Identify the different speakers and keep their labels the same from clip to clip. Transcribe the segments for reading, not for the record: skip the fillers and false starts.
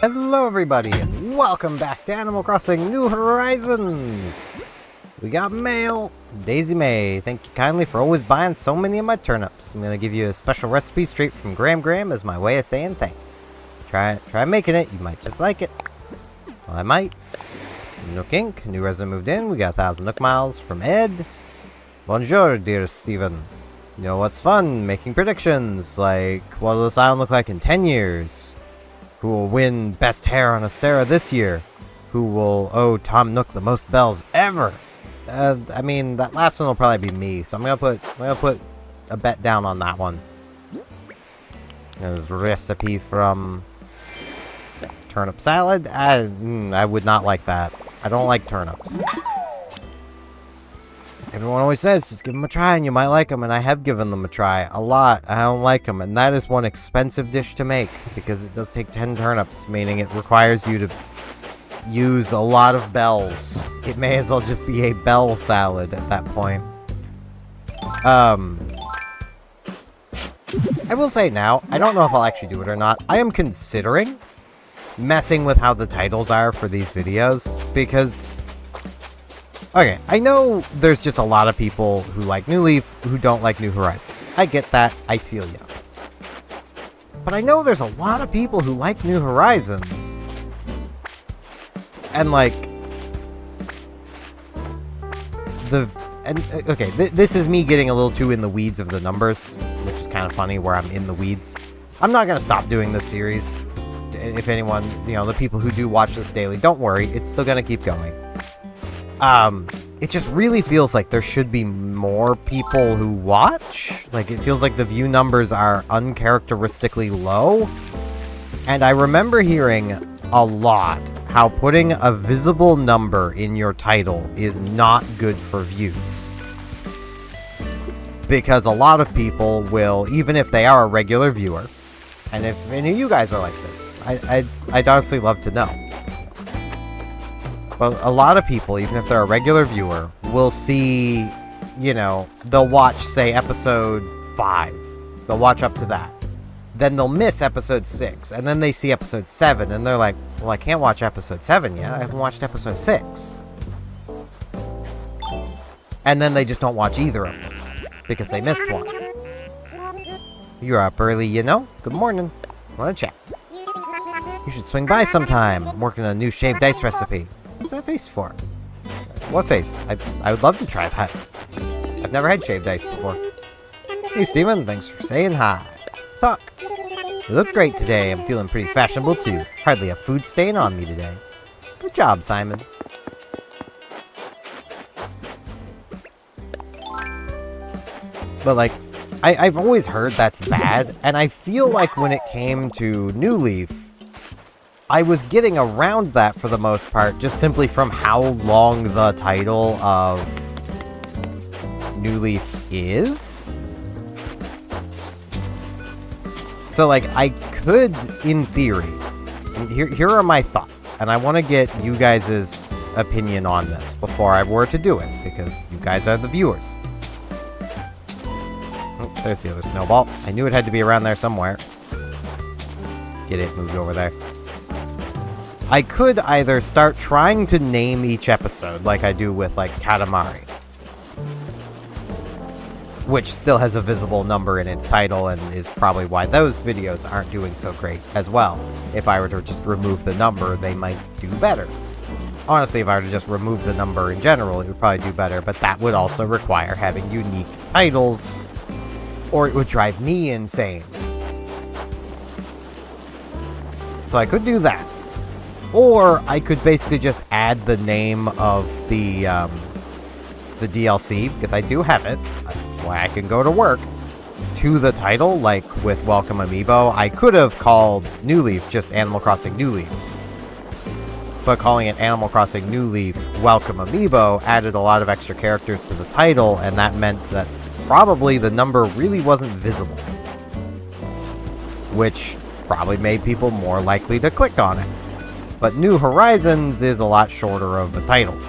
Speaker 1: Hello everybody, and welcome back to Animal Crossing New Horizons! We got mail. Daisy May, thank you kindly for always buying so many of my turnips. I'm gonna give you a special recipe straight from Graham as my way of saying thanks. Try making it, you might just like it. So I might. Nook Inc., new resident moved in, we got 1,000 Nook miles from Ed. Bonjour, dear Steven. You know what's fun? Making predictions, like what will this island look like in 10 years? Who will win Best Hair on Astera this year? Who will owe Tom Nook the most bells ever? I mean, that last one will probably be me, so I'm gonna put a bet down on that one. There's a recipe from turnip salad. I would not like that. I don't like turnips. Everyone always says, just give them a try and you might like them, and I have given them a try. A lot. I don't like them, and that is one expensive dish to make, because it does take 10 turnips, meaning it requires you to use a lot of bells. It may as well just be a bell salad at that point. I will say now, I don't know if I'll actually do it or not. I am considering messing with how the titles are for these videos, because... okay, I know there's just a lot of people who like New Leaf who don't like New Horizons. I get that. I feel ya. But I know there's a lot of people who like New Horizons. And like... okay, this is me getting a little too in the weeds of the numbers, which is kind of funny where I'm in the weeds. I'm not going to stop doing this series. If anyone, you know, the people who do watch this daily, don't worry. It's still going to keep going. It just really feels like there should be more people who watch. Like, it feels like the view numbers are uncharacteristically low. And I remember hearing a lot how putting a visible number in your title is not good for views. Because a lot of people will, even if they are a regular viewer, and if any of you guys are like this, I'd honestly love to know. But a lot of people, even if they're a regular viewer, will see, you know, they'll watch, say, episode 5. They'll watch up to that. Then they'll miss episode 6, and then they see episode 7, and they're like, well, I can't watch episode 7 yet. I haven't watched episode 6. And then they just don't watch either of them, because they missed one. You're up early, you know? Good morning. Wanna chat? You should swing by sometime. I'm working on a new shaved ice recipe. What's that face for? What face? I would love to try that. I've never had shaved ice before. Hey Steven, thanks for saying hi. Let's talk. You look great today. I'm feeling pretty fashionable too. Hardly a food stain on me today. Good job, Simon. But like, I've always heard that's bad, and I feel like when it came to New Leaf, I was getting around that for the most part, just simply from how long the title of New Leaf is. So, like, I could, in theory, and here are my thoughts, and I want to get you guys' opinion on this before I were to do it, because you guys are the viewers. Oh, there's the other snowball. I knew it had to be around there somewhere. Let's get it moved over there. I could either start trying to name each episode like I do with, like, Katamari, which still has a visible number in its title and is probably why those videos aren't doing so great as well. If I were to just remove the number, they might do better. Honestly, if I were to just remove the number in general, it would probably do better, but that would also require having unique titles, or it would drive me insane. So I could do that. Or I could basically just add the name of the DLC, because I do have it. That's why I can go to work, to the title, like with Welcome Amiibo. I could have called New Leaf just Animal Crossing New Leaf. But calling it Animal Crossing New Leaf Welcome Amiibo added a lot of extra characters to the title, and that meant that probably the number really wasn't visible. Which probably made people more likely to click on it. But New Horizons is a lot shorter of a title,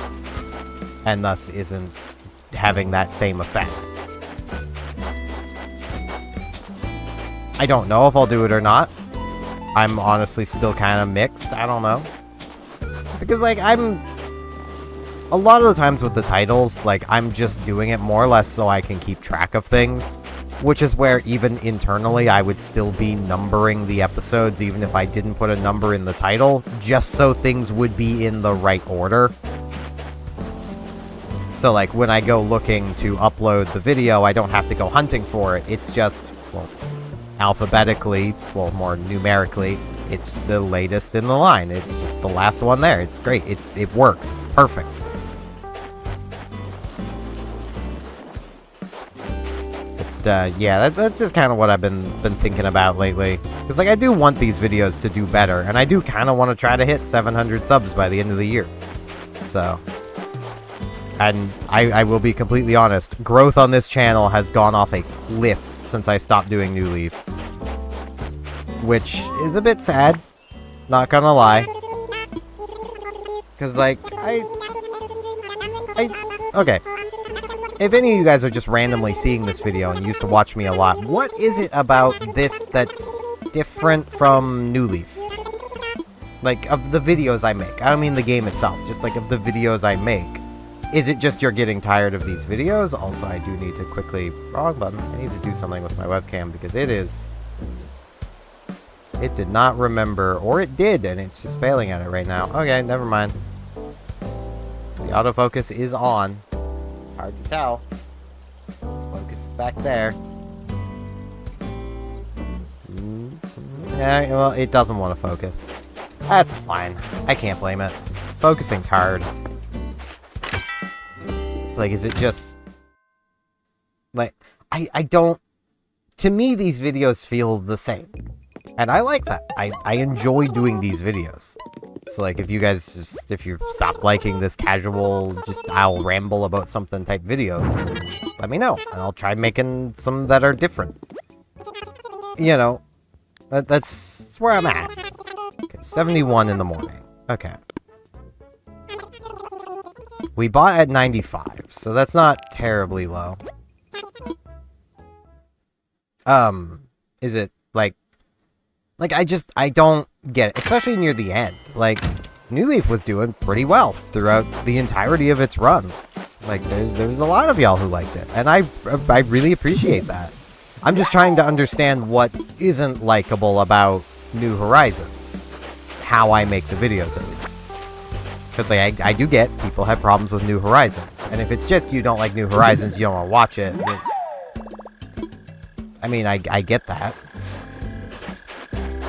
Speaker 1: and thus isn't having that same effect. I don't know if I'll do it or not. I'm honestly still kind of mixed. I don't know. Because, like, a lot of the times with the titles, like, I'm just doing it more or less so I can keep track of things. Which is where, even internally, I would still be numbering the episodes, even if I didn't put a number in the title, just so things would be in the right order. So, like, when I go looking to upload the video, I don't have to go hunting for it. It's just, well, alphabetically, well, more numerically, it's the latest in the line. It's just the last one there. It's great. It works. It's perfect. But, yeah, that's just kind of what I've been thinking about lately. Because, like, I do want these videos to do better, and I do kind of want to try to hit 700 subs by the end of the year. So, and I will be completely honest, growth on this channel has gone off a cliff since I stopped doing New Leaf. Which is a bit sad, not gonna lie. Because, like, okay. If any of you guys are just randomly seeing this video and used to watch me a lot, what is it about this that's different from New Leaf? Like, of the videos I make. I don't mean the game itself, just like of the videos I make. Is it just you're getting tired of these videos? Also, I do need to quickly... Wrong button. I need to do something with my webcam because it is... It did not remember, or it did, and it's just failing at it right now. Okay, never mind. The autofocus is on. It's hard to tell. This focus is back there. Yeah, well, it doesn't want to focus. That's fine. I can't blame it. Focusing's hard. Like, is it just... Like, I don't... To me, these videos feel the same. And I like that. I enjoy doing these videos. So, like, if you guys just... If you stop liking this casual, just I'll ramble about something type videos, let me know. And I'll try making some that are different. You know, that's where I'm at. Okay, 71 in the morning. Okay. We bought at 95, so that's not terribly low. Is it, like, I don't get it, especially near the end. Like, New Leaf was doing pretty well throughout the entirety of its run. Like, there's a lot of y'all who liked it, and I really appreciate that. I'm just trying to understand what isn't likable about New Horizons. How I make the videos, at least. Because, like, I do get people have problems with New Horizons. And if it's just you don't like New Horizons, you don't want to watch it. I mean, I get that.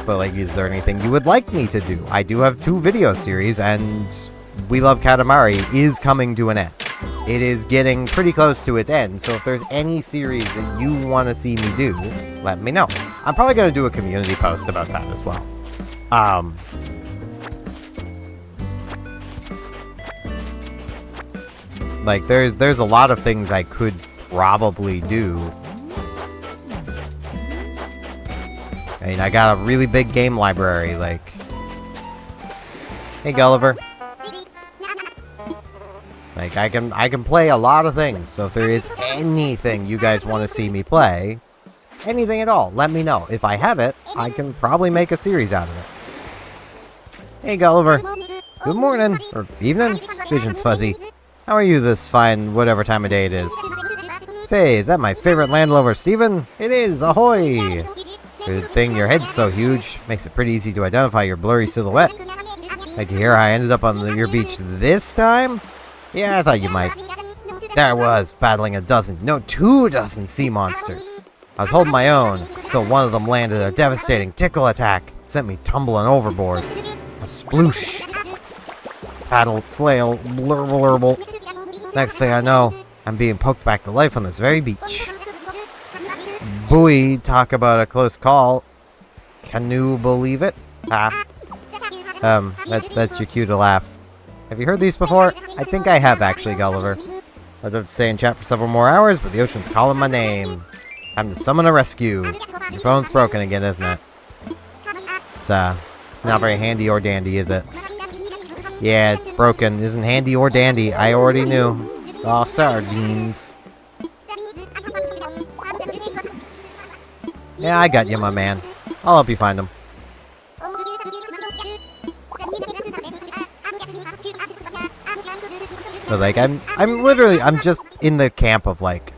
Speaker 1: But, like, is there anything you would like me to do? I do have 2 video series, and We Love Katamari is coming to an end. It is getting pretty close to its end, so if there's any series that you want to see me do, let me know. I'm probably going to do a community post about that as well. Like, there's a lot of things I could probably do. I mean, I got a really big game library, like... Hey, Gulliver. Like, I can play a lot of things, so if there is anything you guys want to see me play, anything at all, let me know. If I have it, I can probably make a series out of it. Hey, Gulliver. Good morning, or evening. Vision's fuzzy. How are you this fine whatever time of day it is? Say, is that my favorite landlover, Steven? It is, ahoy! Good thing your head's so huge. Makes it pretty easy to identify your blurry silhouette. Like to hear how I ended up on your beach this time? Yeah, I thought you might. There I was, battling 2 dozen sea monsters. I was holding my own, until one of them landed a devastating tickle attack. Sent me tumbling overboard. A sploosh. Paddle, flail, blurble. Next thing I know, I'm being poked back to life on this very beach. Buoy, talk about a close call. Can you believe it? That's your cue to laugh. Have you heard these before? I think I have, actually, Gulliver. I'd have to stay in chat for several more hours, but the ocean's calling my name. Time to summon a rescue. Your phone's broken again, isn't it? it's not very handy or dandy, is it? Yeah, it's broken. It isn't handy or dandy. I already knew. Oh, sardines. Yeah, I got you, my man. I'll help you find them. But like, I'm just in the camp of like,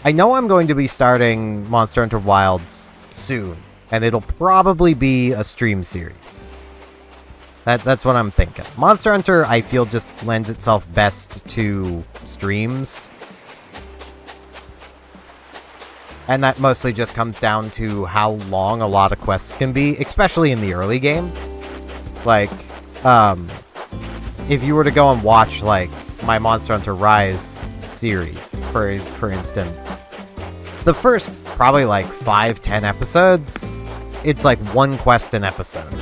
Speaker 1: I know I'm going to be starting Monster Hunter Wilds soon, and it'll probably be a stream series. That's what I'm thinking. Monster Hunter, I feel, just lends itself best to streams. And that mostly just comes down to how long a lot of quests can be, especially in the early game. Like, if you were to go and watch, like, my Monster Hunter Rise series, for instance, the first probably like 5-10 episodes, it's like one quest an episode,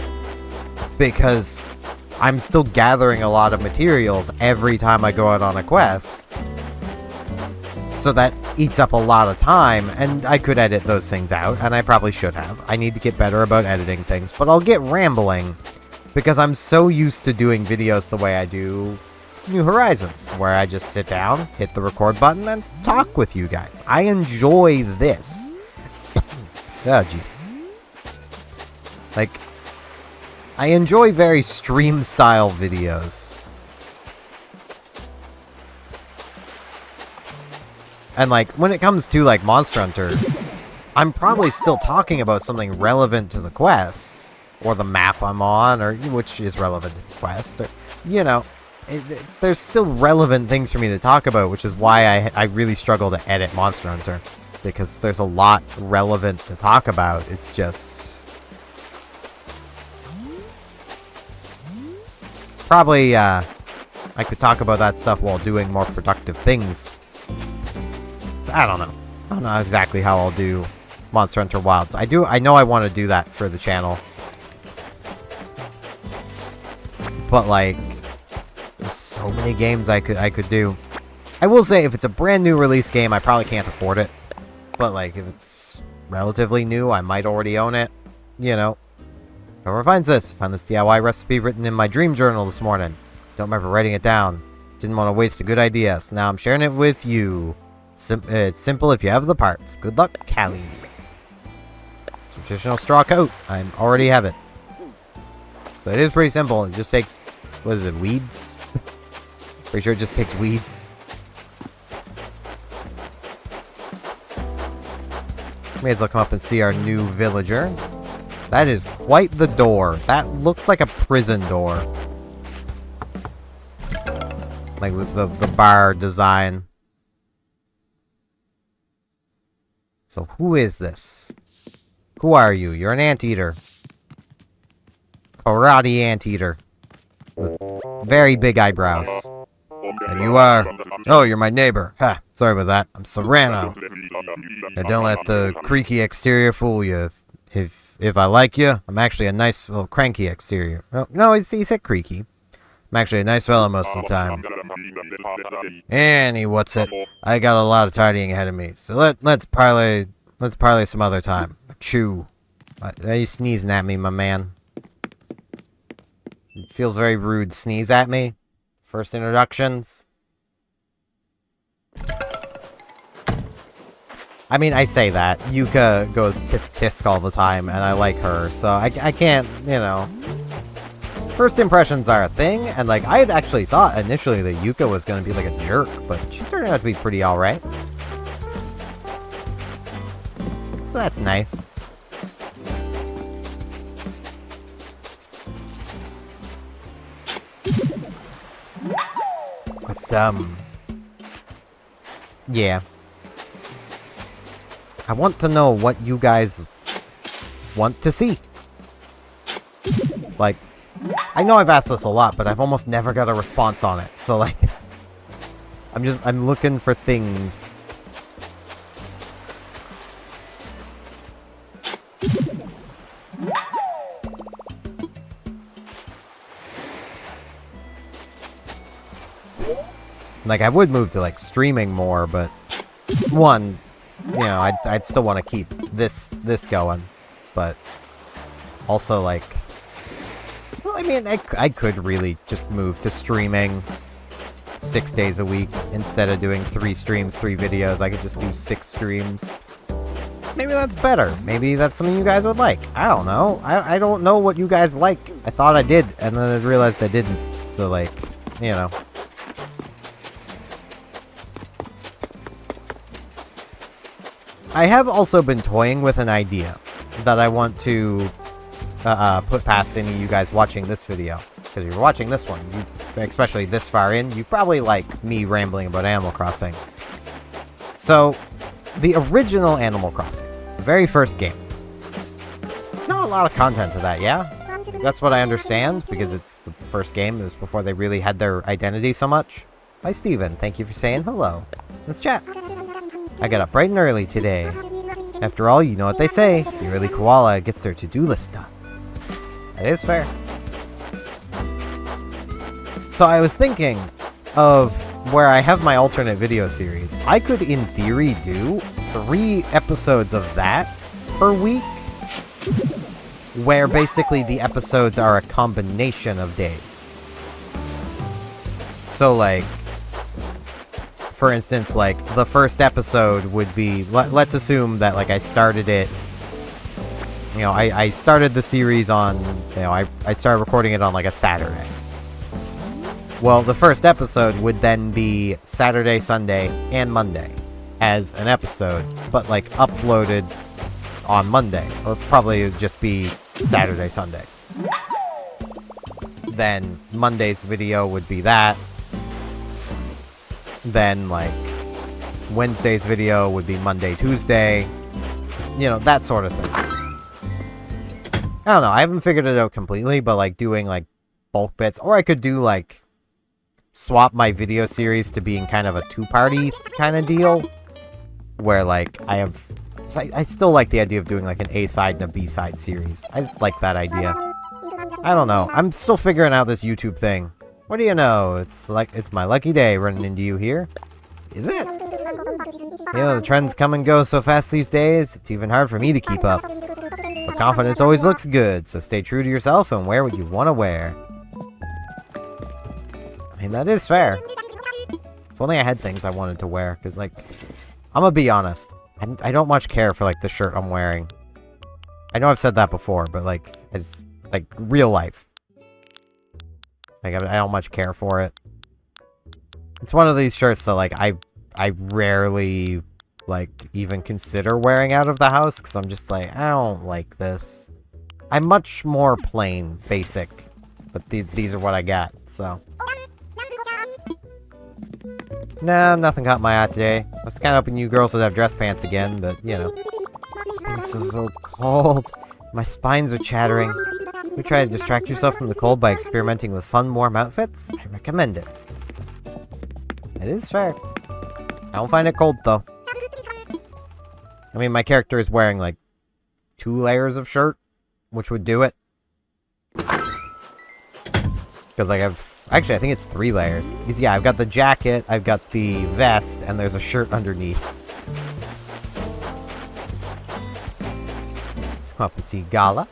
Speaker 1: because I'm still gathering a lot of materials every time I go out on a quest, so that eats up a lot of time, and I could edit those things out, and I probably should have. I need to get better about editing things, but I'll get rambling, because I'm so used to doing videos the way I do New Horizons, where I just sit down, hit the record button, and talk with you guys. I enjoy this. Oh, jeez. Like, I enjoy very stream-style videos. And, like, when it comes to, like, Monster Hunter, I'm probably still talking about something relevant to the quest, or the map I'm on, or which is relevant to the quest, or, you know, there's still relevant things for me to talk about, which is why I really struggle to edit Monster Hunter, because there's a lot relevant to talk about. It's just... probably, I could talk about that stuff while doing more productive things. So, I don't know. I don't know exactly how I'll do Monster Hunter Wilds. I know I want to do that for the channel. But, like, there's so many games I could do. I will say, if it's a brand new release game, I probably can't afford it. But, like, if it's relatively new, I might already own it. You know. Whoever finds this, found this DIY recipe written in my dream journal this morning. Don't remember writing it down. Didn't want to waste a good idea, so now I'm sharing it with you. It's simple if you have the parts. Good luck, Callie. Traditional straw coat. I already have it. So it is pretty simple. It just takes, what is it, weeds? Pretty sure it just takes weeds. May as well come up and see our new villager. That is quite the door. That looks like a prison door. Like with the bar design. So who is this? Who are you? You're an anteater. Karate anteater. With very big eyebrows. And you are... oh, you're my neighbor. Ha, sorry about that. I'm Serrano. And don't let the creaky exterior fool you. If I like you, I'm actually a nice, well, cranky exterior. Oh, no, he said creaky. I'm actually a nice fellow most of the time. And what's it? I got a lot of tidying ahead of me, so let's parley some other time. Chew. Are you sneezing at me, my man? It feels very rude. Sneeze at me? First introductions? I mean, I say that. Yuka goes tisk tisk all the time, and I like her, so I can't, you know. First impressions are a thing, and like, I had actually thought initially that Yuka was going to be like a jerk, but she's turning out to be pretty alright. So that's nice. But, yeah. I want to know what you guys want to see. Like, I know I've asked this a lot, but I've almost never got a response on it. So, like, I'm looking for things. Like, I would move to, like, streaming more, but you know, I'd still want to keep this going, but also, like... Well, I mean, I could really just move to streaming 6 days a week instead of doing 3 streams, 3 videos. I could just do 6 streams. Maybe that's better. Maybe that's something you guys would like. I don't know. I don't know what you guys like. I thought I did, and then I realized I didn't. So, like, you know. I have also been toying with an idea that I want to put past any of you guys watching this video. Because if you're watching this one, especially this far in, you probably like me rambling about Animal Crossing. So, the original Animal Crossing, the very first game. There's not a lot of content to that, yeah? That's what I understand, because it's the first game. It was before they really had their identity so much. Hi, Steven. Thank you for saying hello. Let's chat. I got up bright and early today. After all, you know what they say. The early koala gets their to-do list done. That is fair. So I was thinking of where I have my alternate video series. I could, in theory, do 3 episodes of that per week, where basically the episodes are a combination of days. So, like, for instance, like, the first episode would be, let's assume that, like, I started it, you know, I started the series on, you know, I started recording it on, like, a Saturday. Well, the first episode would then be Saturday, Sunday, and Monday as an episode, but, like, uploaded on Monday, or probably it would just be Saturday, Sunday. Then Monday's video would be that. Then, like, Wednesday's video would be Monday, Tuesday. You know, that sort of thing. I don't know, I haven't figured it out completely, but, like, doing, like, bulk bits. Or I could do, like, swap my video series to being kind of a 2-party kind of deal. Where, like, I still like the idea of doing, like, an A-side and a B-side series. I just like that idea. I don't know, I'm still figuring out this YouTube thing. What do you know? It's my lucky day running into you here. Is it? You know, the trends come and go so fast these days, it's even hard for me to keep up. But confidence always looks good, so stay true to yourself and wear what you want to wear. I mean, that is fair. If only I had things I wanted to wear, because, like, I'm gonna be honest. I don't much care for, like, the shirt I'm wearing. I know I've said that before, but, like, it's, like, real life. Like, I don't much care for it. It's one of these shirts that, like, I rarely, like, even consider wearing out of the house, because I'm just like, I don't like this. I'm much more plain, basic, but these are what I got, so. No, nothing caught my eye today. I was kind of hoping you girls would have dress pants again, but, you know. This place is so cold. My spines are chattering. You try to distract yourself from the cold by experimenting with fun, warm outfits? I recommend it. It is fair. I don't find it cold, though. I mean, my character is wearing, like, 2 layers of shirt, which would do it. Because, like, actually, I think it's 3 layers. Because, yeah, I've got the jacket, I've got the vest, and there's a shirt underneath. Let's come up and see Gala.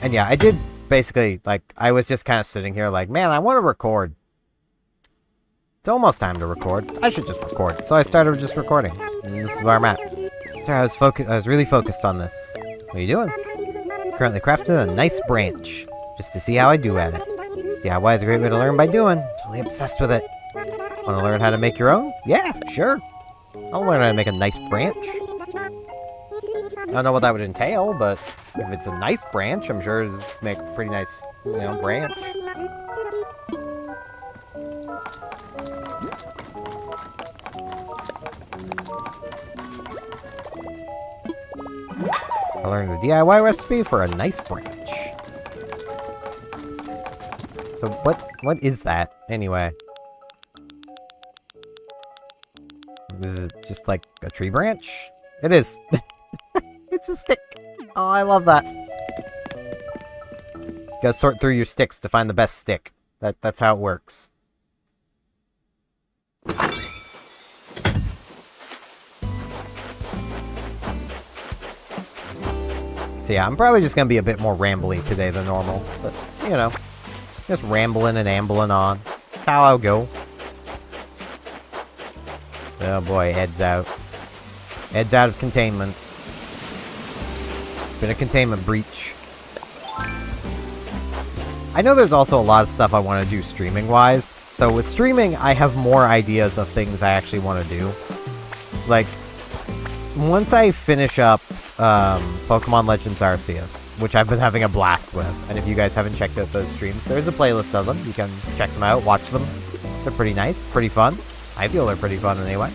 Speaker 1: And yeah, I did basically, like, I was just kind of sitting here like, man, I want to record. It's almost time to record. I should just record. So I started just recording. And this is where I'm at. Sorry, I was really focused on this. What are you doing? Currently crafting a nice branch. Just to see how I do at it. DIY is a great way to learn by doing. Totally obsessed with it. Want to learn how to make your own? Yeah, sure. I'll learn how to make a nice branch. I don't know what that would entail, but if it's a nice branch, I'm sure it'll make a pretty nice, you know, branch. I learned the DIY recipe for a nice branch. So what is that, anyway? Is it just like a tree branch? It is. It's a stick. Oh, I love that. You gotta sort through your sticks to find the best stick. That's how it works. So yeah, I'm probably just gonna be a bit more rambly today than normal. But, you know, just rambling and ambling on. That's how I'll go. Oh boy, Ed's out. Ed's out of containment. Been a containment breach. I know there's also a lot of stuff I want to do streaming-wise. Though with streaming, I have more ideas of things I actually want to do. Like, once I finish up Pokemon Legends Arceus, which I've been having a blast with, and if you guys haven't checked out those streams, there's a playlist of them. You can check them out, watch them. They're pretty nice, pretty fun. I feel they're pretty fun anyway.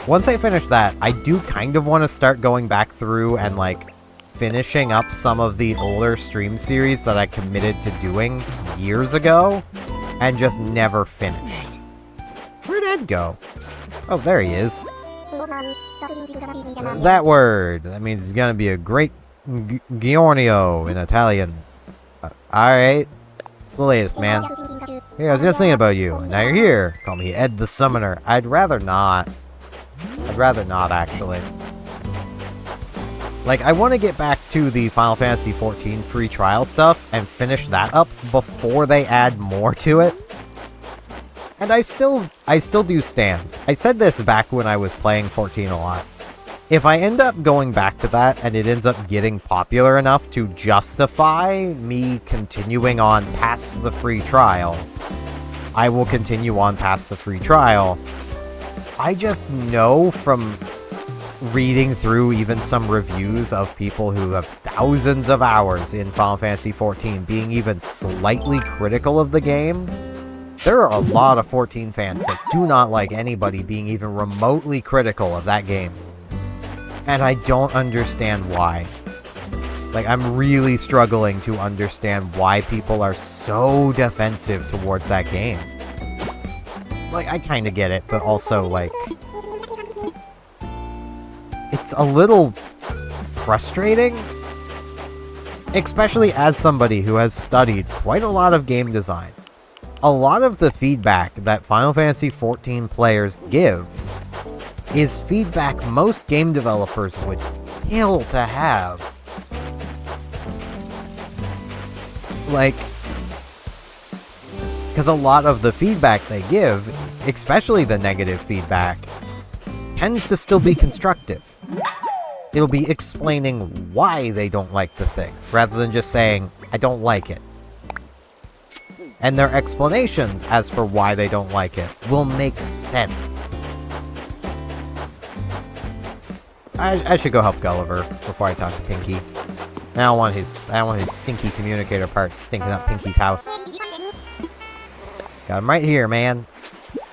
Speaker 1: Once I finish that, I do kind of want to start going back through and, like, finishing up some of the older stream series that I committed to doing years ago and just never finished. Where'd Ed go? Oh, there he is. That word. That means he's gonna be a great Giornio in Italian. Alright. It's the latest, man. Yeah, I was just thinking about you. Now you're here. Call me Ed the Summoner. I'd rather not. I'd rather not, actually. Like, I want to get back to the Final Fantasy XIV free trial stuff and finish that up before they add more to it. And I still do stand. I said this back when I was playing 14 a lot. If I end up going back to that and it ends up getting popular enough to justify me continuing on past the free trial, I will continue on past the free trial. I just know from reading through even some reviews of people who have thousands of hours in Final Fantasy XIV being even slightly critical of the game, there are a lot of 14 fans that do not like anybody being even remotely critical of that game. And I don't understand why. Like, I'm really struggling to understand why people are so defensive towards that game. Like, I kind of get it, but also, like, it's a little frustrating. Especially as somebody who has studied quite a lot of game design. A lot of the feedback that Final Fantasy XIV players give is feedback most game developers would kill to have. Like, because a lot of the feedback they give, especially the negative feedback, tends to still be constructive. It'll be explaining why they don't like the thing, rather than just saying, I don't like it. And their explanations as for why they don't like it will make sense. I should go help Gulliver before I talk to Pinky. I don't want his stinky communicator parts stinking up Pinky's house. Got him right here, man.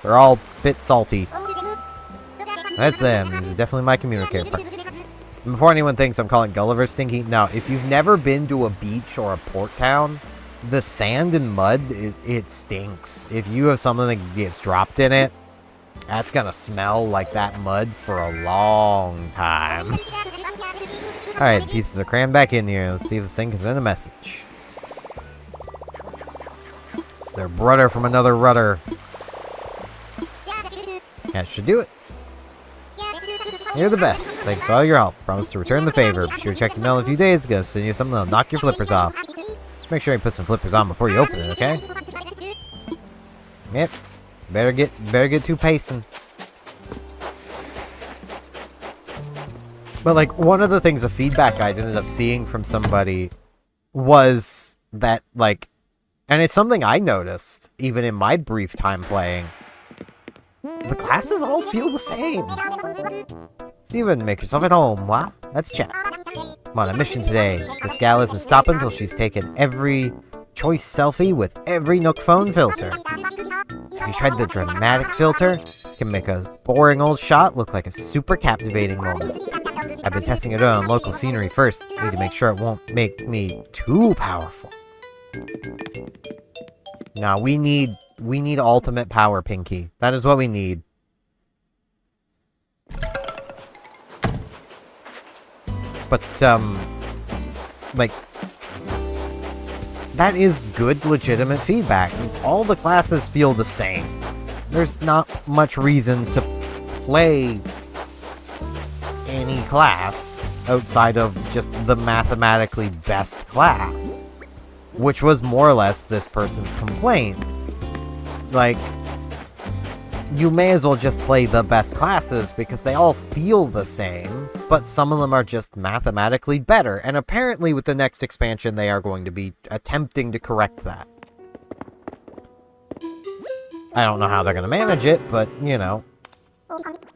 Speaker 1: They're all a bit salty. That's them. These are definitely my communicator parts. And before anyone thinks I'm calling Gulliver stinky, no, if you've never been to a beach or a port town, the sand and mud, it stinks. If you have something that gets dropped in it, that's gonna smell like that mud for a long time. Alright, pieces are crammed back in here. Let's see if this thing can send a message. It's their brother from another rudder. That should do it. You're the best. Thanks for all your help. Promise to return the favor. Be sure to check your mail in a few days. Gonna send you something that'll knock your flippers off. Just make sure you put some flippers on before you open it, okay? Yep. Better get to pacing. But like, one of the things of feedback I ended up seeing from somebody was that, like, and it's something I noticed even in my brief time playing, the classes all feel the same. Steven, make yourself at home, what? Let's chat. I'm on a mission today. This gal isn't stopping until she's taken every choice selfie with every Nook phone filter. If you tried the dramatic filter, it can make a boring old shot look like a super captivating moment. I've been testing it out on local scenery first. Need to make sure it won't make me too powerful. Now, we need ultimate power, Pinky. That is what we need. But, like, that is good, legitimate feedback. If all the classes feel the same, there's not much reason to play any class outside of just the mathematically best class, which was more or less this person's complaint. Like, you may as well just play the best classes because they all feel the same, but some of them are just mathematically better, and apparently with the next expansion they are going to be attempting to correct that. I don't know how they're going to manage it, but, you know.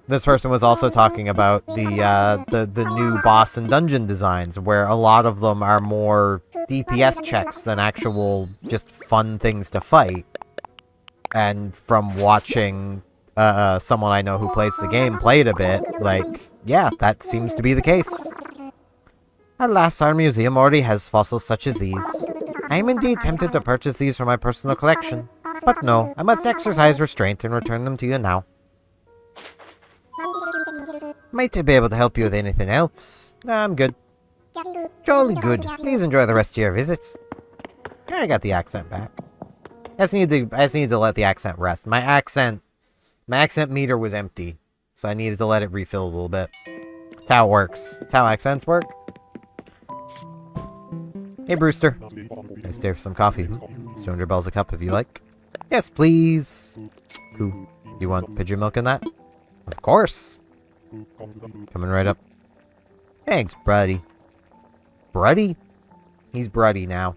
Speaker 1: This person was also talking about the new boss and dungeon designs, where a lot of them are more DPS checks than actual just fun things to fight. And from watching someone I know who plays the game play it a bit, like, yeah, that seems to be the case. Alas, our museum already has fossils such as these. I am indeed tempted to purchase these for my personal collection. But no, I must exercise restraint and return them to you now. Might I be able to help you with anything else? Nah, I'm good. Jolly good. Please enjoy the rest of your visit. I got the accent back. I just need to let the accent rest. My accent meter was empty, so I needed to let it refill a little bit. That's how it works. That's how accents work. Hey, Brewster. I stay for some coffee. It's 200 bells a cup if you like. Yes, please. Ooh, do you want pigeon milk in that? Of course. Coming right up. Thanks, Bruddy. Bruddy? He's Bruddy now.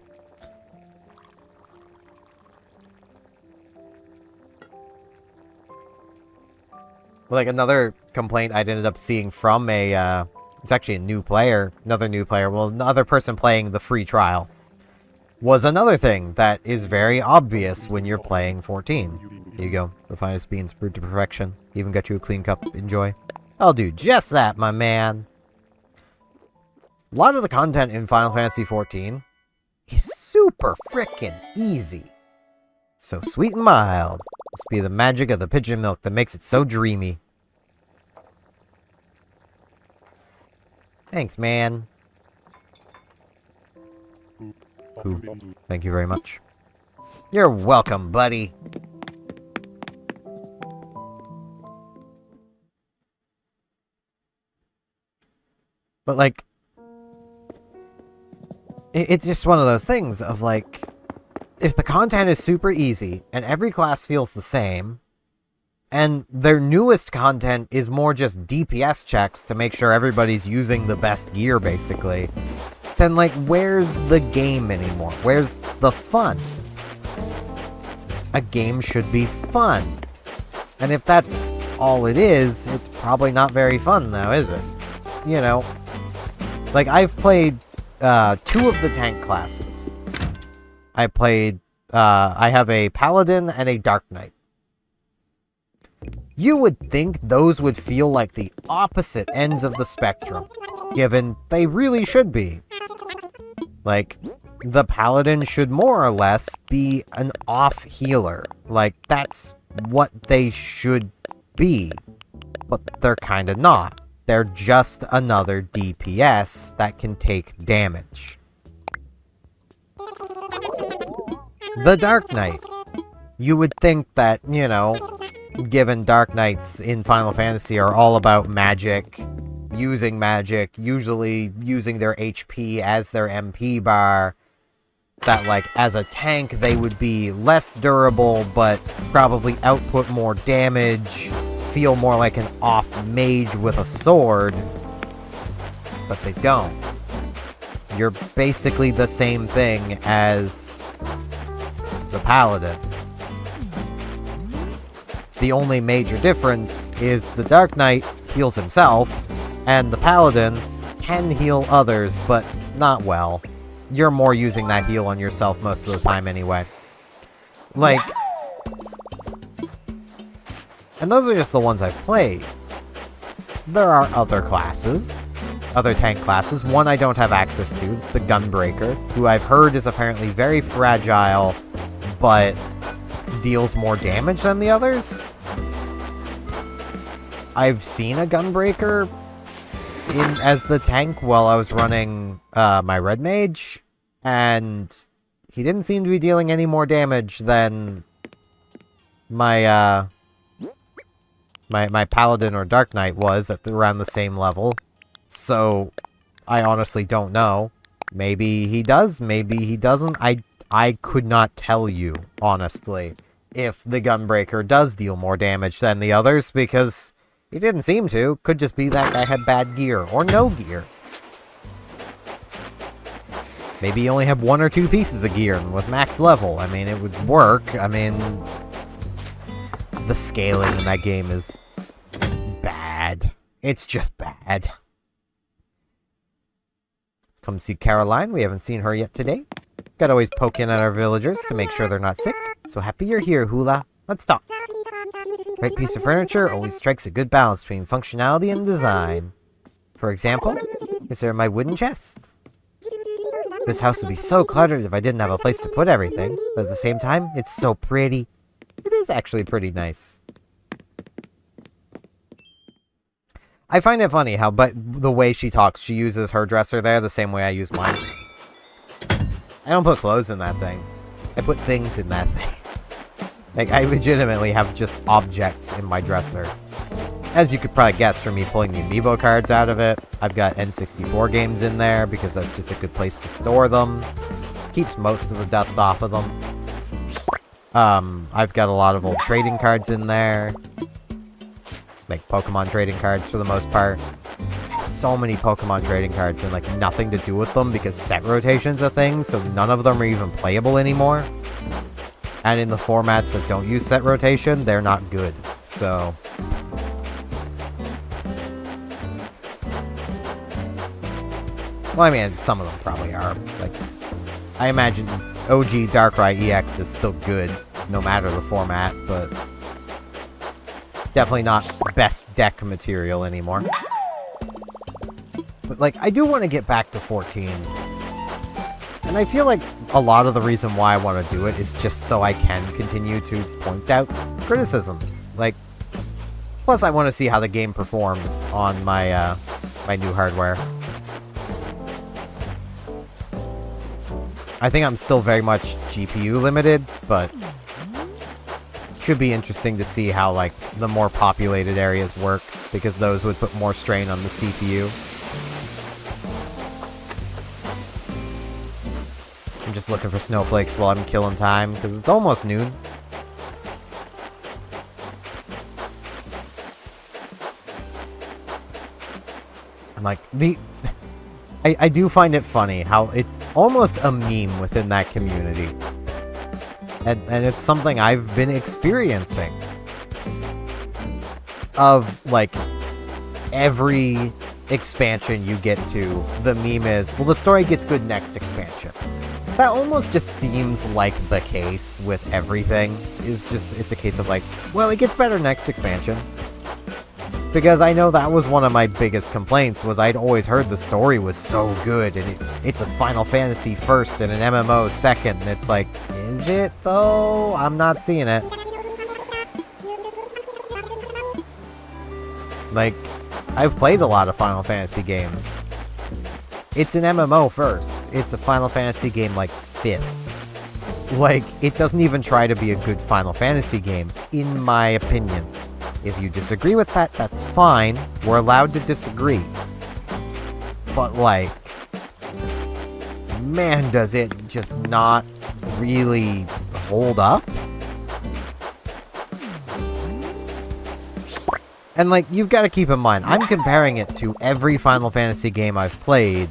Speaker 1: Like, another complaint I'd ended up seeing from it's actually a new player, well, another person playing the free trial, was another thing that is very obvious when you're playing 14. Here you go, the finest beans brewed to perfection. Even got you a clean cup, enjoy. I'll do just that, my man. A lot of the content in Final Fantasy XIV is super frickin' easy. So sweet and mild. Must be the magic of the pigeon milk that makes it so dreamy. Thanks, man. Ooh, thank you very much. You're welcome, buddy. But, like, it's just one of those things of, like, if the content is super easy, and every class feels the same, and their newest content is more just DPS checks to make sure everybody's using the best gear, basically, then, like, where's the game anymore? Where's the fun? A game should be fun. And if that's all it is, it's probably not very fun now, is it? You know? Like, I've played 2 of the tank classes. I have a Paladin and a Dark Knight. You would think those would feel like the opposite ends of the spectrum, given they really should be. Like, the Paladin should more or less be an off healer. Like, that's what they should be. But they're kinda not. They're just another DPS that can take damage. The Dark Knight. You would think that, you know, given Dark Knights in Final Fantasy are all about magic, usually using their HP as their MP bar, that, like, as a tank they would be less durable, but probably output more damage, feel more like an off mage with a sword, but they don't. You're basically the same thing as the Paladin. The only major difference is the Dark Knight heals himself, and the Paladin can heal others, but not well. You're more using that heal on yourself most of the time anyway. Like, and those are just the ones I've played. There are other classes, other tank classes. One I don't have access to, it's the Gunbreaker, who I've heard is apparently very fragile, but deals more damage than the others. I've seen a Gunbreaker as the tank while I was running my Red Mage, and he didn't seem to be dealing any more damage than my my Paladin or Dark Knight was at around the same level. So, I honestly don't know. Maybe he does, maybe he doesn't. I could not tell you, honestly, if the Gunbreaker does deal more damage than the others, because he didn't seem to. Could just be that guy had bad gear, or no gear. Maybe he only had 1 or 2 pieces of gear and was max level. I mean, it would work. I mean, the scaling in that game is bad. It's just bad. Let's come see Caroline. We haven't seen her yet today. Gotta always poke in at our villagers to make sure they're not sick. So happy you're here, Hula. Let's talk. Right piece of furniture always strikes a good balance between functionality and design. For example, is there my wooden chest? This house would be so cluttered if I didn't have a place to put everything, but at the same time, it's so pretty. It is actually pretty nice. I find it funny how, but the way she talks, she uses her dresser there the same way I use mine. I don't put clothes in that thing. I put things in that thing. Like, I legitimately have just objects in my dresser. As you could probably guess from me pulling the amiibo cards out of it, I've got N64 games in there because that's just a good place to store them. Keeps most of the dust off of them. I've got a lot of old trading cards in there. Like Pokemon trading cards for the most part. So many Pokemon trading cards and like nothing to do with them because set rotation's a thing, so none of them are even playable anymore. And in the formats that don't use set rotation, they're not good. So well, I mean, some of them probably are. Like, I imagine OG Darkrai EX is still good, no matter the format, but definitely not best deck material anymore. But, like, I do want to get back to 14. And I feel like a lot of the reason why I want to do it is just so I can continue to point out criticisms. Like, plus I want to see how the game performs on my, my new hardware. I think I'm still very much GPU limited, but should be interesting to see how, like, the more populated areas work, because those would put more strain on the CPU. I'm just looking for snowflakes while I'm killing time, because it's almost noon. I'm like, I do find it funny how it's almost a meme within that community. And it's something I've been experiencing. Of, like, every expansion you get to, the meme is, well, the story gets good next expansion. That almost just seems like the case with everything. It's a case of like, well, it gets better next expansion. Because I know that was one of my biggest complaints, was I'd always heard the story was so good, and it's a Final Fantasy first and an MMO second, and it's like, is it though? I'm not seeing it. Like, I've played a lot of Final Fantasy games. It's an MMO first. It's a Final Fantasy game like 5th. Like, it doesn't even try to be a good Final Fantasy game, in my opinion. If you disagree with that, that's fine. We're allowed to disagree. But, like, man, does it just not really hold up? And, like, you've got to keep in mind, I'm comparing it to every Final Fantasy game I've played,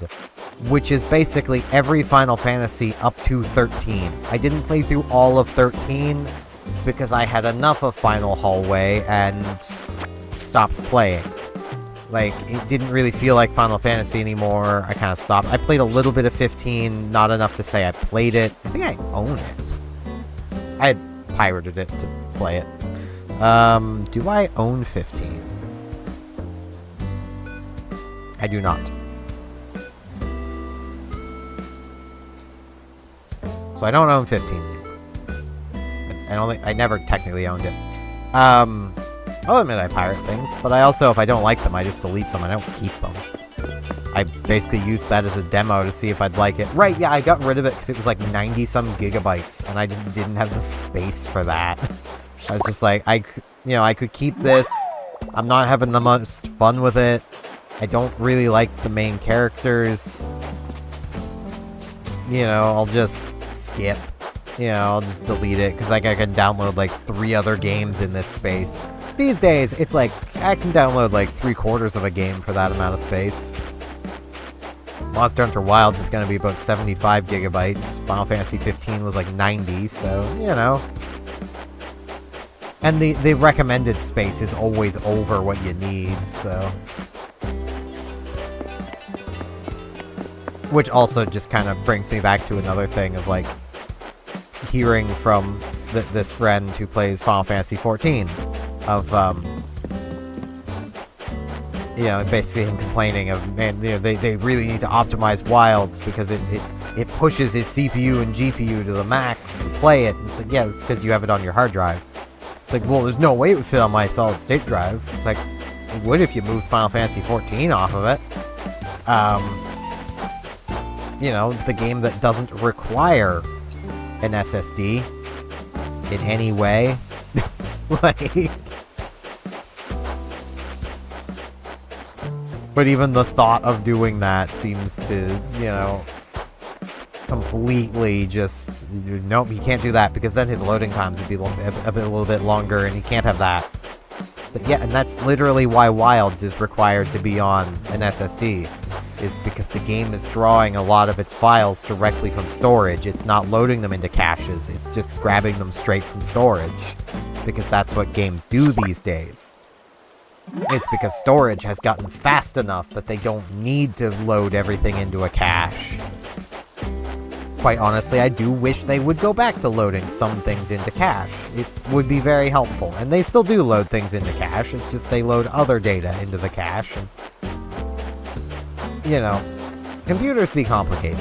Speaker 1: which is basically every Final Fantasy up to 13. I didn't play through all of 13, because I had enough of Final Hallway and stopped playing. Like, it didn't really feel like Final Fantasy anymore. I kind of stopped. I played a little bit of 15, not enough to say I played it. I think I own it. I had pirated it to play it. Do I own 15? I do not. So I don't own 15. I never technically owned it. I'll admit I pirate things, but I also, if I don't like them, I just delete them. I don't keep them. I basically used that as a demo to see if I'd like it. Right, yeah, I got rid of it because it was like 90-some gigabytes, and I just didn't have the space for that. I was just like, I could keep this. I'm not having the most fun with it. I don't really like the main characters. You know, I'll just skip. You know, I'll just delete it, because like I can download like 3 other games in this space. These days, it's like, I can download like 3/4 of a game for that amount of space. Monster Hunter Wilds is going to be about 75 gigabytes. Final Fantasy 15 was like 90, so, you know. And the recommended space is always over what you need, so... Which also just kind of brings me back to another thing of, like, hearing from this friend who plays Final Fantasy 14 of, you know, basically him complaining of, man, you know, they really need to optimize Wilds because it pushes his CPU and GPU to the max to play it. And it's like, yeah, that's because you have it on your hard drive. It's like, well, there's no way it would fit on my solid state drive. It's like, it would if you moved Final Fantasy 14 off of it. You know, the game that doesn't require an SSD in any way. Like... But even the thought of doing that seems to, you know, completely just... Nope, you can't do that, because then his loading times would be a little bit longer, and you can't have that. So, yeah, and that's literally why Wilds is required to be on an SSD. Is because the game is drawing a lot of its files directly from storage. It's not loading them into caches, it's just grabbing them straight from storage. Because that's what games do these days. It's because storage has gotten fast enough that they don't need to load everything into a cache. Quite honestly, I do wish they would go back to loading some things into cache. It would be very helpful. And they still do load things into cache, it's just they load other data into the cache. And, you know, computers be complicated.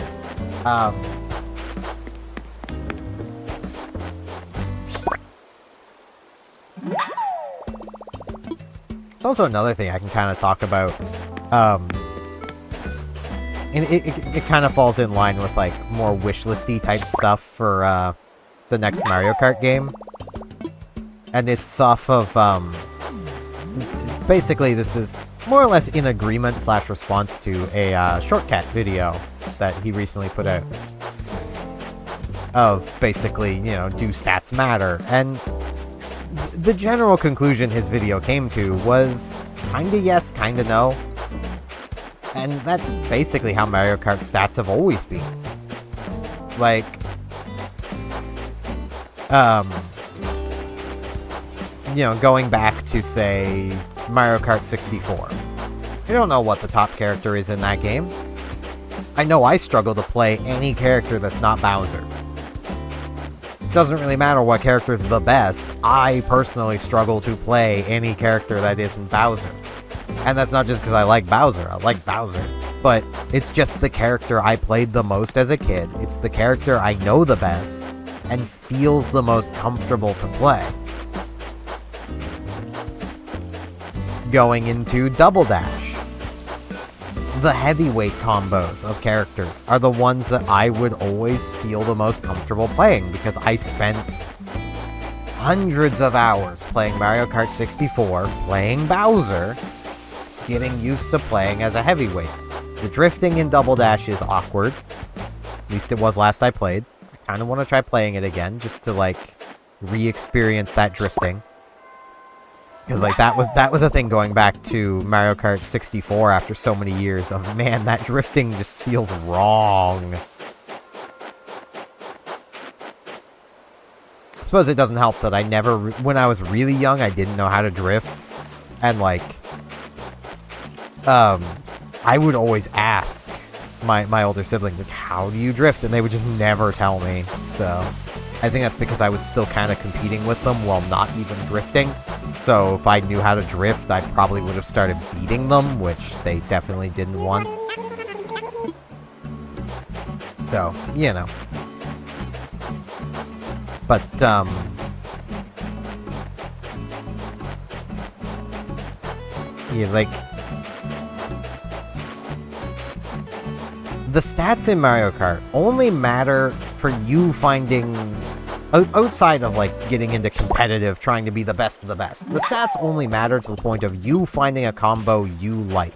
Speaker 1: It's also another thing I can kind of talk about, and it kind of falls in line with, like, more wish-listy type stuff for, the next Mario Kart game. And it's off of, basically this is more or less in agreement / response to a, shortcut video that he recently put out. Of, basically, you know, do stats matter? And... the general conclusion his video came to was kinda yes, kinda no. And that's basically how Mario Kart stats have always been. Like, you know, going back to, say, Mario Kart 64. I don't know what the top character is in that game. I know I struggle to play any character that's not Bowser. Doesn't really matter what character is the best, I personally struggle to play any character that isn't Bowser. And that's not just because I like Bowser, I like Bowser. But it's just the character I played the most as a kid, it's the character I know the best, and feels the most comfortable to play. Going into Double Dash. The heavyweight combos of characters are the ones that I would always feel the most comfortable playing, because I spent hundreds of hours playing Mario Kart 64, playing Bowser, getting used to playing as a heavyweight. The drifting in Double Dash is awkward. At least it was last I played. I kind of want to try playing it again, just to, like, re-experience that drifting. Because, like, that was a thing going back to Mario Kart 64 after so many years of, man, that drifting just feels wrong. I suppose it doesn't help that I never, when I was really young, I didn't know how to drift. And, like, I would always ask my older siblings, like, how do you drift? And they would just never tell me, so... I think that's because I was still kind of competing with them while not even drifting. So if I knew how to drift, I probably would have started beating them, which they definitely didn't want. So, you know. But, yeah, like... the stats in Mario Kart only matter for you finding... outside of, like, getting into competitive, trying to be the best of the best. The stats only matter to the point of you finding a combo you like.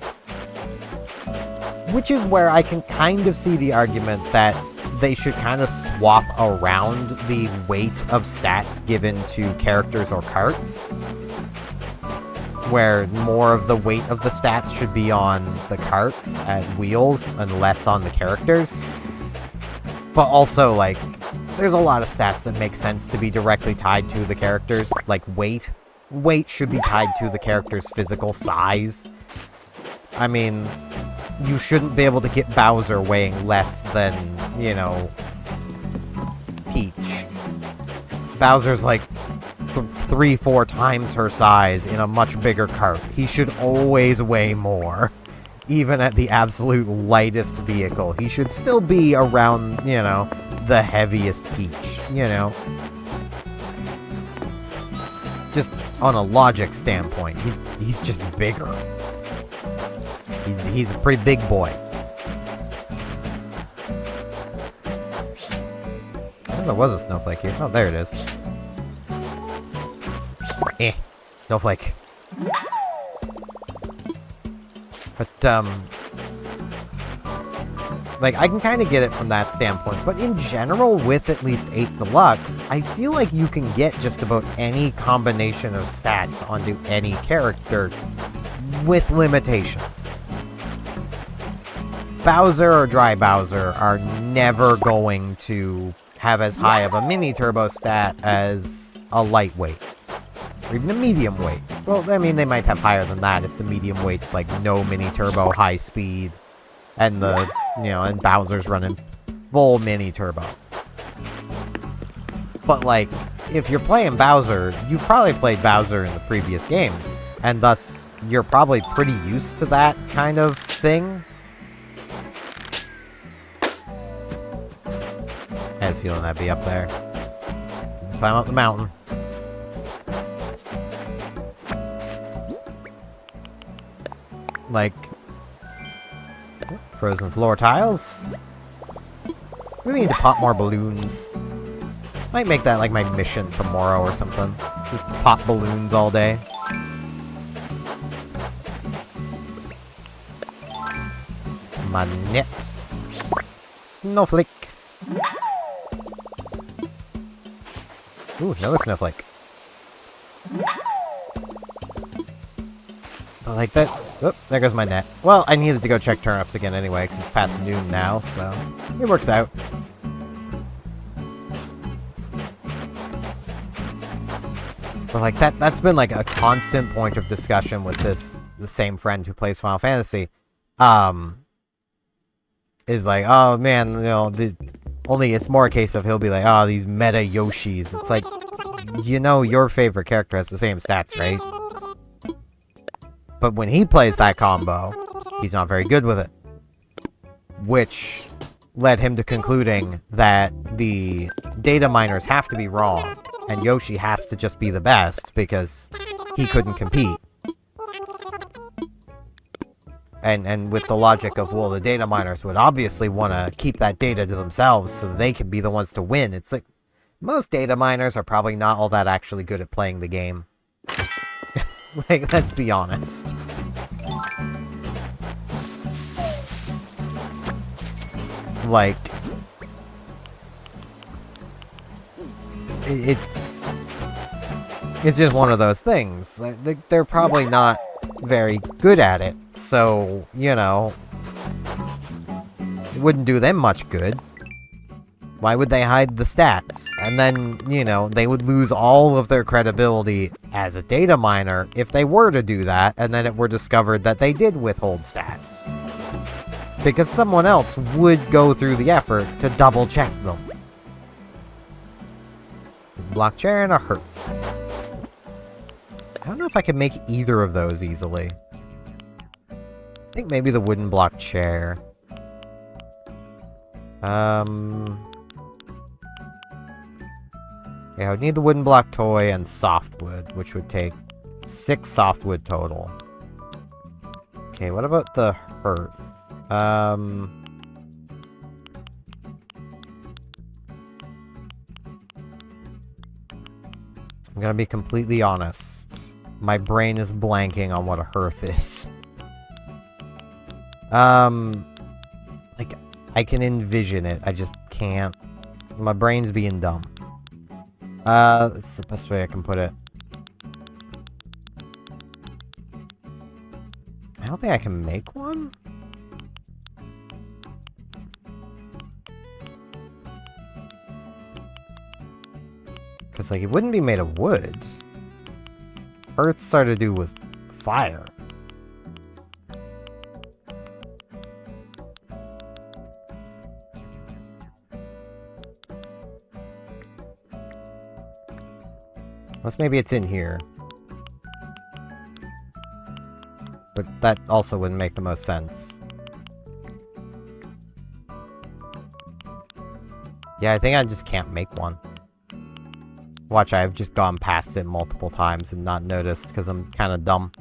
Speaker 1: Which is where I can kind of see the argument that they should kind of swap around the weight of stats given to characters or carts. Where more of the weight of the stats should be on the carts and wheels and less on the characters. But also, like, there's a lot of stats that make sense to be directly tied to the characters, like weight. Weight should be tied to the character's physical size. I mean, you shouldn't be able to get Bowser weighing less than, you know, Peach. Bowser's like 3-4 times her size in a much bigger cart. He should always weigh more. Even at the absolute lightest vehicle. He should still be around, you know, the heaviest Peach, you know. Just on a logic standpoint, he's just bigger. He's a pretty big boy. Oh, there was a snowflake here. Oh, there it is. Snowflake. But, like, I can kind of get it from that standpoint, but in general, with at least 8 Deluxe, I feel like you can get just about any combination of stats onto any character with limitations. Bowser or Dry Bowser are never going to have as high of a mini turbo stat as a lightweight. Or even a medium weight. Well, I mean, they might have higher than that if the medium weight's like no mini turbo, high speed, and the, you know, and Bowser's running full mini turbo. But like, if you're playing Bowser, you probably played Bowser in the previous games, and thus you're probably pretty used to that kind of thing. I had a feeling that'd be up there. Climb up the mountain. Like, frozen floor tiles. We need to pop more balloons. Might make that like my mission tomorrow or something. Just pop balloons all day. My net. Snowflake. Ooh, another snowflake. But like that. Oh, there goes my net. Well, I needed to go check turnips again anyway, because it's past noon now, so it works out. But like that's been like a constant point of discussion with the same friend who plays Final Fantasy. Is like, oh man, you know, only it's more a case of he'll be like, oh, these meta Yoshis. It's like, you know, your favorite character has the same stats, right? But when he plays that combo, he's not very good with it. Which led him to concluding that the data miners have to be wrong, and Yoshi has to just be the best because he couldn't compete. And with the logic of, well, the data miners would obviously want to keep that data to themselves so they can be the ones to win. It's like, most data miners are probably not all that actually good at playing the game. Like, let's be honest. Like, it's just one of those things. They're probably not very good at it, so, you know, it wouldn't do them much good. Why would they hide the stats? And then, you know, they would lose all of their credibility as a data miner if they were to do that, and then it were discovered that they did withhold stats. Because someone else would go through the effort to double check them. Block chair and a hearth. I don't know if I can make either of those easily. I think maybe the wooden block chair. Yeah, I would need the wooden block toy and softwood, which would take 6 softwood total. Okay, what about the hearth? I'm gonna be completely honest. My brain is blanking on what a hearth is. I can envision it. I just can't. My brain's being dumb. That's the best way I can put it. I don't think I can make one? Because, like, it wouldn't be made of wood. Earth started to do with fire. Unless maybe it's in here. But that also wouldn't make the most sense. Yeah, I think I just can't make one. Watch, I've just gone past it multiple times and not noticed because I'm kind of dumb.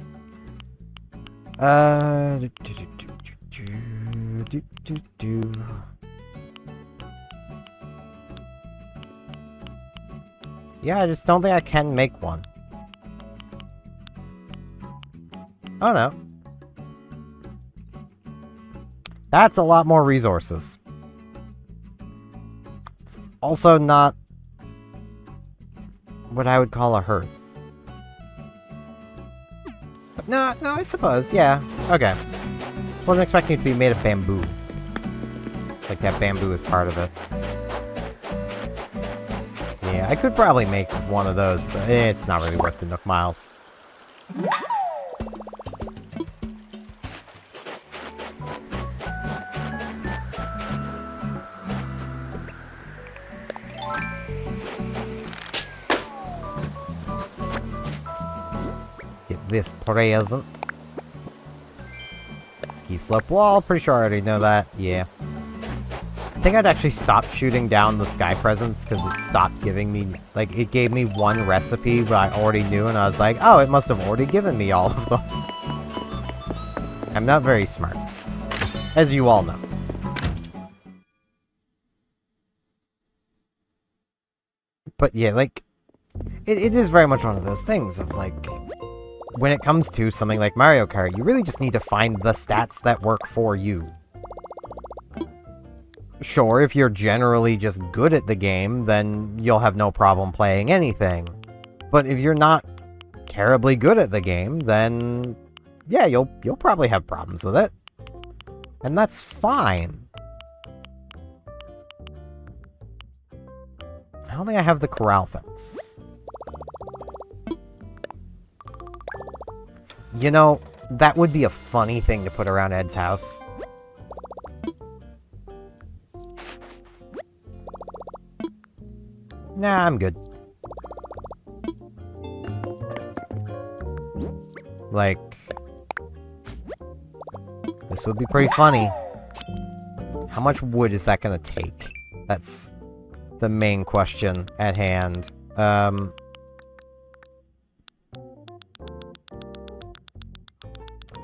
Speaker 1: Yeah, I just don't think I can make one. I don't know. That's a lot more resources. It's also not what I would call a hearth. But no, I suppose, yeah. Okay. Just wasn't expecting it to be made of bamboo. Like that bamboo is part of it. Yeah, I could probably make one of those, but it's not really worth the Nook Miles. Get this present. Ski slope wall, pretty sure I already know that, yeah. I think I'd actually stopped shooting down the sky presents because it stopped giving me, like, it gave me one recipe that I already knew, and I was like, oh, it must have already given me all of them. I'm not very smart, as you all know. But yeah, like, it is very much one of those things of, like, when it comes to something like Mario Kart, you really just need to find the stats that work for you. Sure, if you're generally just good at the game, then you'll have no problem playing anything. But if you're not terribly good at the game, then yeah, you'll probably have problems with it. And that's fine. I don't think I have the corral fence. You know, that would be a funny thing to put around Ed's house. Nah, I'm good. Like, this would be pretty funny. How much wood is that gonna take? That's the main question at hand.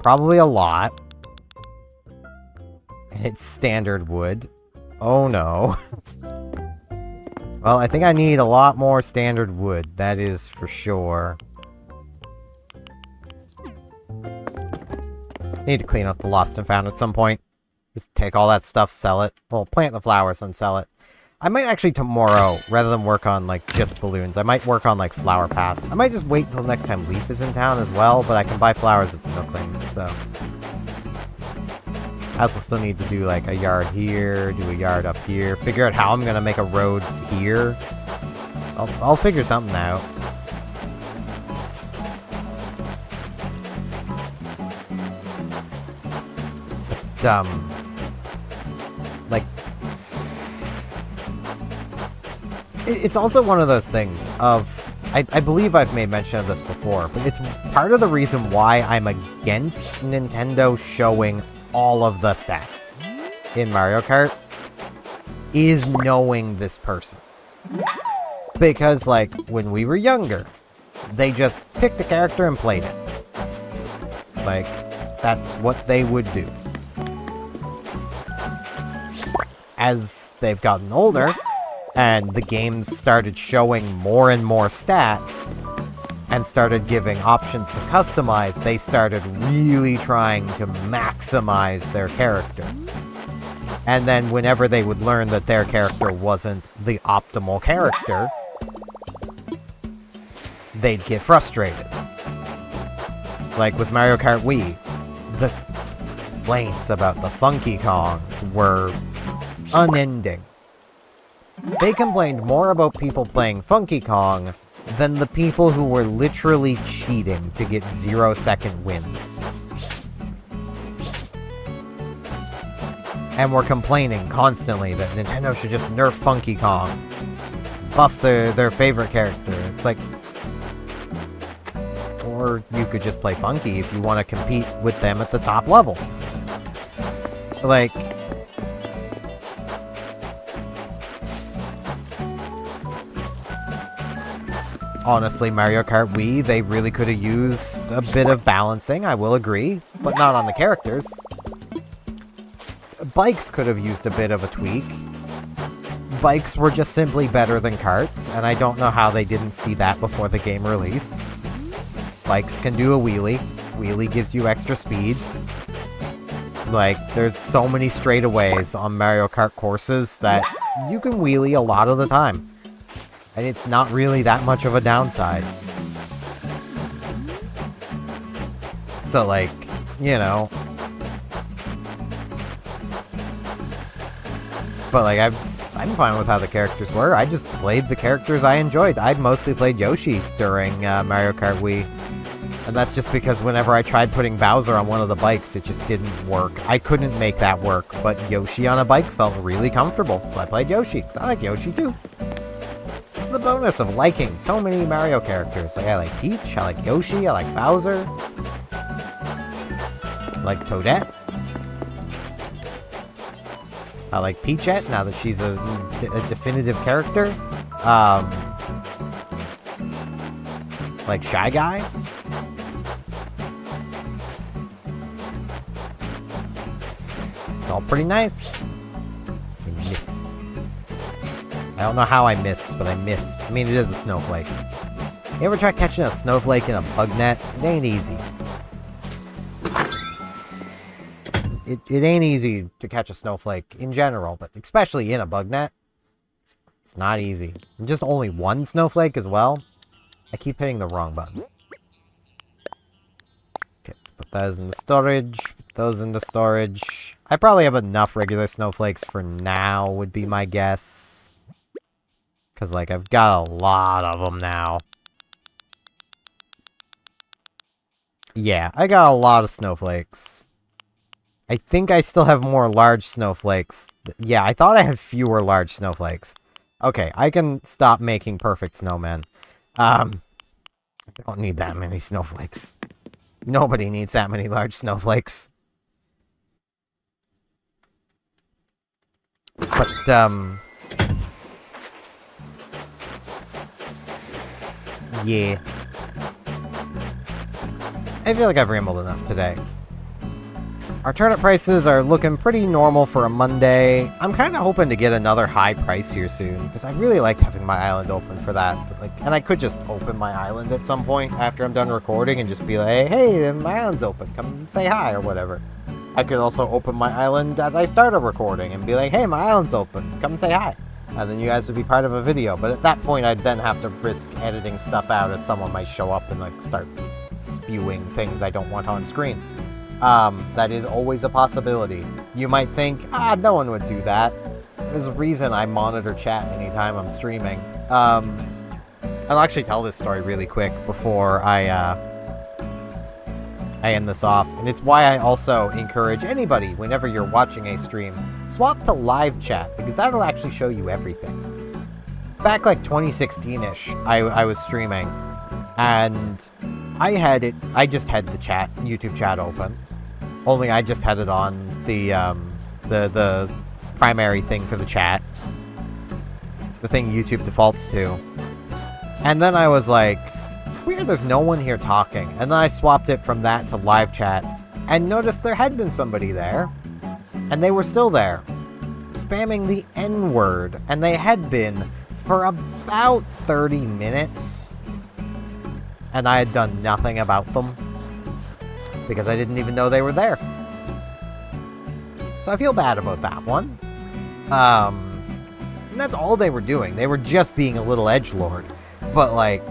Speaker 1: Probably a lot. And it's standard wood. Oh no. Well, I think I need a lot more standard wood. That is for sure. Need to clean up the lost and found at some point. Just take all that stuff, sell it. Well, plant the flowers and sell it. I might actually tomorrow, rather than work on, like, just balloons, I might work on, like, flower paths. I might just wait until next time Leaf is in town as well, but I can buy flowers at the Nooklings, so. I also still need to do, like, a yard here, do a yard up here, figure out how I'm gonna make a road here. I'll figure something out. But, like, it's also one of those things of, I believe I've made mention of this before, but it's part of the reason why I'm against Nintendo showing all of the stats in Mario Kart is knowing this person. Because, like, when we were younger, they just picked a character and played it. Like, that's what they would do. As they've gotten older, and the games started showing more and more stats, and started giving options to customize, they started really trying to maximize their character. And then whenever they would learn that their character wasn't the optimal character, they'd get frustrated. Like with Mario Kart Wii, the complaints about the Funky Kongs were unending. They complained more about people playing Funky Kong than the people who were literally cheating to get 0-second wins. And were complaining constantly that Nintendo should just nerf Funky Kong. Buff their favorite character. It's like... Or you could just play Funky if you want to compete with them at the top level. Like... Honestly, Mario Kart Wii, they really could have used a bit of balancing, I will agree, but not on the characters. Bikes could have used a bit of a tweak. Bikes were just simply better than karts, and I don't know how they didn't see that before the game released. Bikes can do a wheelie. Wheelie gives you extra speed. Like, there's so many straightaways on Mario Kart courses that you can wheelie a lot of the time. And it's not really that much of a downside. So, like, you know. But, like, I'm fine with how the characters were. I just played the characters I enjoyed. I mostly played Yoshi during Mario Kart Wii. And that's just because whenever I tried putting Bowser on one of the bikes, it just didn't work. I couldn't make that work, but Yoshi on a bike felt really comfortable. So I played Yoshi, because I like Yoshi too. It's the bonus of liking so many Mario characters. Like, I like Peach, I like Yoshi, I like Bowser. I like Toadette. I like Peachette, now that she's a definitive character. Like Shy Guy. It's all pretty nice. I missed. I don't know how I missed, but I missed. I mean, it is a snowflake. You ever try catching a snowflake in a bug net? It ain't easy. It ain't easy to catch a snowflake in general, but especially in a bug net. It's not easy. And just only one snowflake as well. I keep hitting the wrong button. Okay, let's put those into storage. Put those into storage. I probably have enough regular snowflakes for now, would be my guess. Because, like, I've got a lot of them now. Yeah, I got a lot of snowflakes. I think I still have more large snowflakes. Yeah, I thought I had fewer large snowflakes. Okay, I can stop making perfect snowmen. I don't need that many snowflakes. Nobody needs that many large snowflakes. But, yeah. I feel like I've rambled enough today. Our turnip prices are looking pretty normal for a Monday. I'm kind of hoping to get another high price here soon, because I really liked having my island open for that. But, like, and I could just open my island at some point after I'm done recording and just be like, hey, my island's open, come say hi or whatever. I could also open my island as I start a recording and be like, hey, my island's open, come say hi. And then you guys would be part of a video. But at that point, I'd then have to risk editing stuff out as someone might show up and, like, start spewing things I don't want on screen. That is always a possibility. You might think, no one would do that. There's a reason I monitor chat anytime I'm streaming. I'll actually tell this story really quick before I end this off. And it's why I also encourage anybody, whenever you're watching a stream, swap to live chat, because that'll actually show you everything. Back like 2016-ish, I was streaming, and I just had the chat, YouTube chat open. Only I just had it on the primary thing for the chat. The thing YouTube defaults to. And then I was like, weird, there's no one here talking. And then I swapped it from that to live chat, and noticed there had been somebody there. And they were still there, spamming the N-word. And they had been for about 30 minutes. And I had done nothing about them, because I didn't even know they were there. So I feel bad about that one. And that's all they were doing. They were just being a little edgelord. But, like,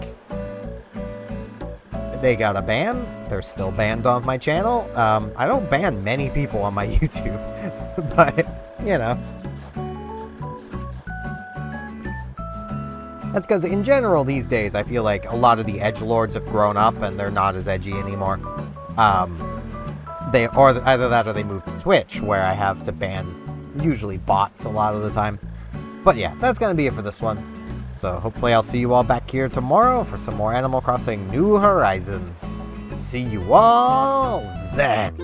Speaker 1: they got a ban. They're still banned off my channel. I don't ban many people on my YouTube. But, you know. That's because, in general, these days, I feel like a lot of the edgelords have grown up and they're not as edgy anymore. Either that or they move to Twitch, where I have to ban, usually bots a lot of the time. But yeah, that's going to be it for this one. So hopefully I'll see you all back here tomorrow for some more Animal Crossing New Horizons. See you all then!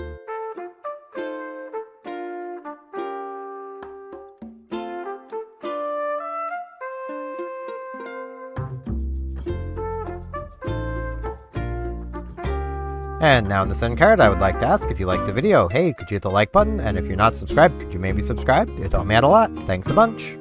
Speaker 1: And now in this end card, I would like to ask if you liked the video, hey, could you hit the like button? And if you're not subscribed, could you maybe subscribe? It'd help me out a lot. Thanks a bunch.